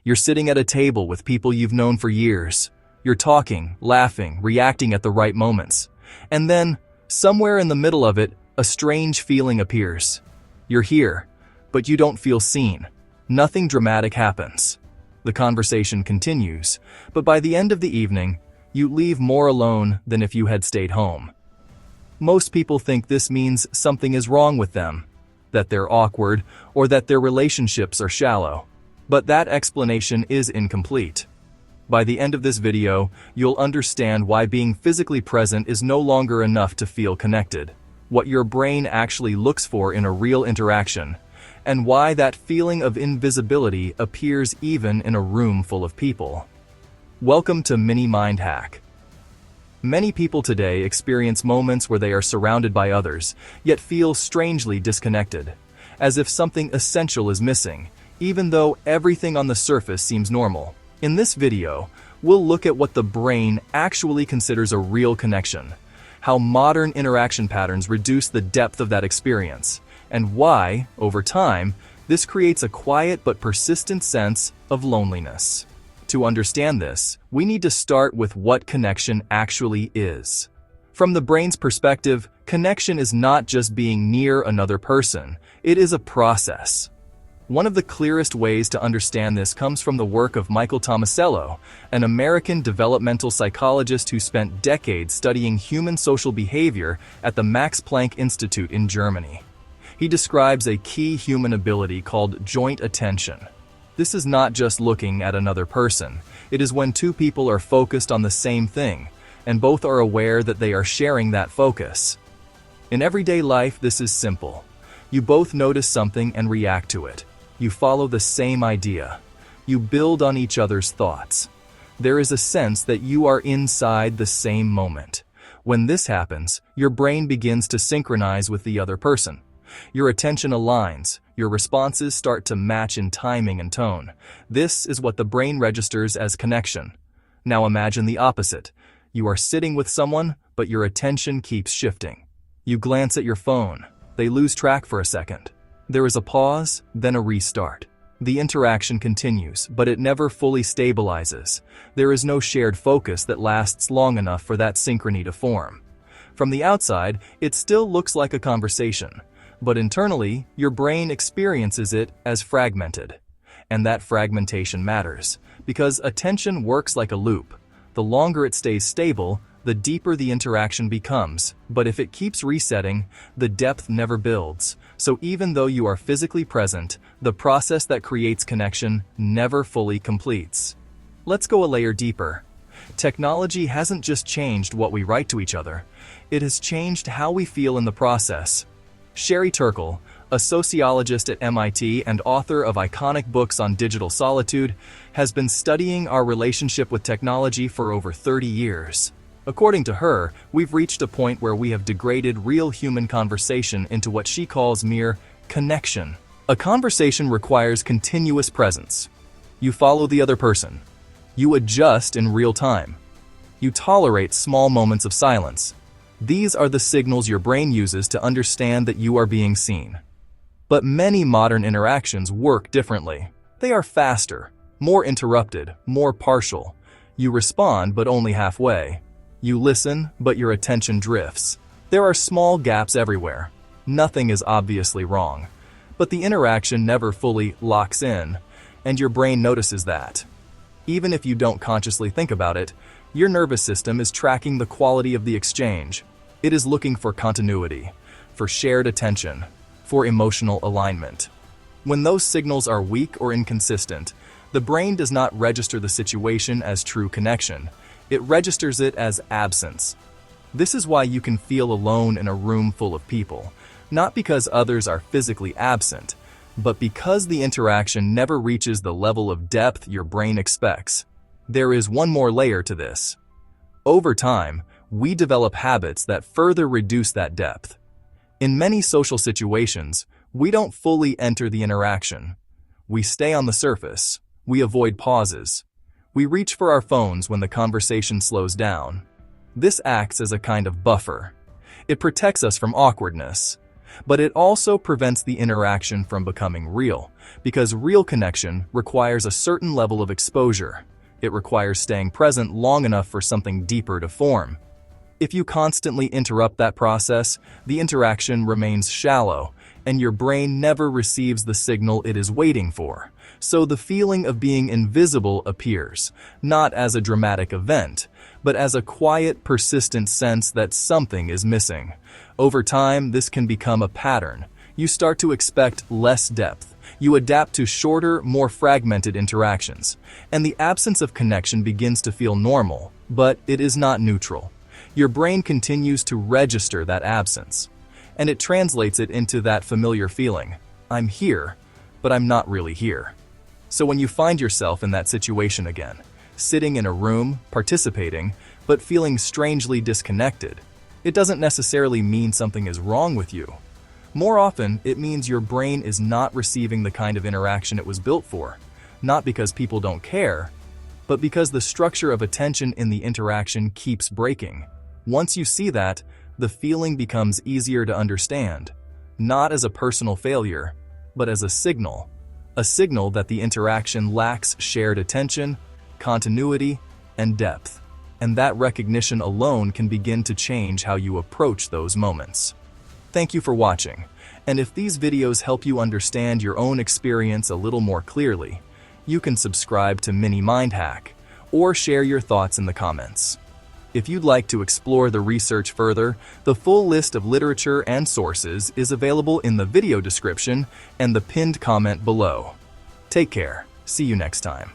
You're sitting at a table with people you've known for years. You're talking, laughing, reacting at the right moments. And then, somewhere in the middle of it, a strange feeling appears. You're here, but you don't feel seen. Nothing dramatic happens. The conversation continues, but by the end of the evening, you leave more alone than if you had stayed home. Most people think this means something is wrong with them, that they're awkward, or that their relationships are shallow. But that explanation is incomplete. By the end of this video, you'll understand why being physically present is no longer enough to feel connected, what your brain actually looks for in a real interaction, and why that feeling of invisibility appears even in a room full of people. Welcome to Mini Mind Hack. Many people today experience moments where they are surrounded by others, yet feel strangely disconnected, as if something essential is missing, even though everything on the surface seems normal. In this video, we'll look at what the brain actually considers a real connection, how modern interaction patterns reduce the depth of that experience, and why, over time, this creates a quiet but persistent sense of loneliness. To understand this, we need to start with what connection actually is. From the brain's perspective, connection is not just being near another person, it is a process. One of the clearest ways to understand this comes from the work of Michael Tomasello, an American developmental psychologist who spent decades studying human social behavior at the Max Planck Institute in Germany. He describes a key human ability called joint attention. This is not just looking at another person. It is when two people are focused on the same thing, and both are aware that they are sharing that focus. In everyday life, this is simple. You both notice something and react to it. You follow the same idea. You build on each other's thoughts. There is a sense that you are inside the same moment. When this happens, your brain begins to synchronize with the other person. Your attention aligns, your responses start to match in timing and tone. This is what the brain registers as connection. Now imagine the opposite. You are sitting with someone, but your attention keeps shifting. You glance at your phone. They lose track for a second. There is a pause, then a restart. The interaction continues, but it never fully stabilizes. There is no shared focus that lasts long enough for that synchrony to form. From the outside, it still looks like a conversation. But internally, your brain experiences it as fragmented. And that fragmentation matters, because attention works like a loop. The longer it stays stable, the deeper the interaction becomes, but if it keeps resetting, the depth never builds. So even though you are physically present, the process that creates connection never fully completes. Let's go a layer deeper. Technology hasn't just changed what we write to each other, it has changed how we feel in the process. Turkle, a sociologist at MIT and author of iconic books on digital solitude, has been studying our relationship with technology for over 30 years. According to her, we've reached a point where we have degraded real human conversation into what she calls mere connection. A conversation requires continuous presence. You follow the other person. You adjust in real time. You tolerate small moments of silence. These are the signals your brain uses to understand that you are being seen. But many modern interactions work differently. They are faster, more interrupted, more partial. You respond, but only halfway. You listen, but your attention drifts. There are small gaps everywhere. Nothing is obviously wrong. But the interaction never fully locks in, and your brain notices that. Even if you don't consciously think about it, your nervous system is tracking the quality of the exchange. It is looking for continuity, for shared attention, for emotional alignment. When those signals are weak or inconsistent, the brain does not register the situation as true connection. It registers it as absence. This is why you can feel alone in a room full of people, not because others are physically absent, but because the interaction never reaches the level of depth your brain expects. There is one more layer to this. Over time, we develop habits that further reduce that depth. In many social situations, we don't fully enter the interaction. We stay on the surface. We avoid pauses. We reach for our phones when the conversation slows down. This acts as a kind of buffer. It protects us from awkwardness. But it also prevents the interaction from becoming real, because real connection requires a certain level of exposure. It requires staying present long enough for something deeper to form. If you constantly interrupt that process, the interaction remains shallow, and your brain never receives the signal it is waiting for. So the feeling of being invisible appears, not as a dramatic event, but as a quiet, persistent sense that something is missing. Over time, this can become a pattern. You start to expect less depth. You adapt to shorter, more fragmented interactions, and the absence of connection begins to feel normal, but it is not neutral. Your brain continues to register that absence, and it translates it into that familiar feeling. I'm here, but I'm not really here. So when you find yourself in that situation again, sitting in a room, participating, but feeling strangely disconnected, it doesn't necessarily mean something is wrong with you. More often, it means your brain is not receiving the kind of interaction it was built for, not because people don't care, but because the structure of attention in the interaction keeps breaking. Once you see that, the feeling becomes easier to understand, not as a personal failure, but as a signal that the interaction lacks shared attention, continuity, and depth. And that recognition alone can begin to change how you approach those moments. Thank you for watching, and if these videos help you understand your own experience a little more clearly, you can subscribe to Mini Mind Hack or share your thoughts in the comments. If you'd like to explore the research further, the full list of literature and sources is available in the video description and the pinned comment below. Take care. See you next time.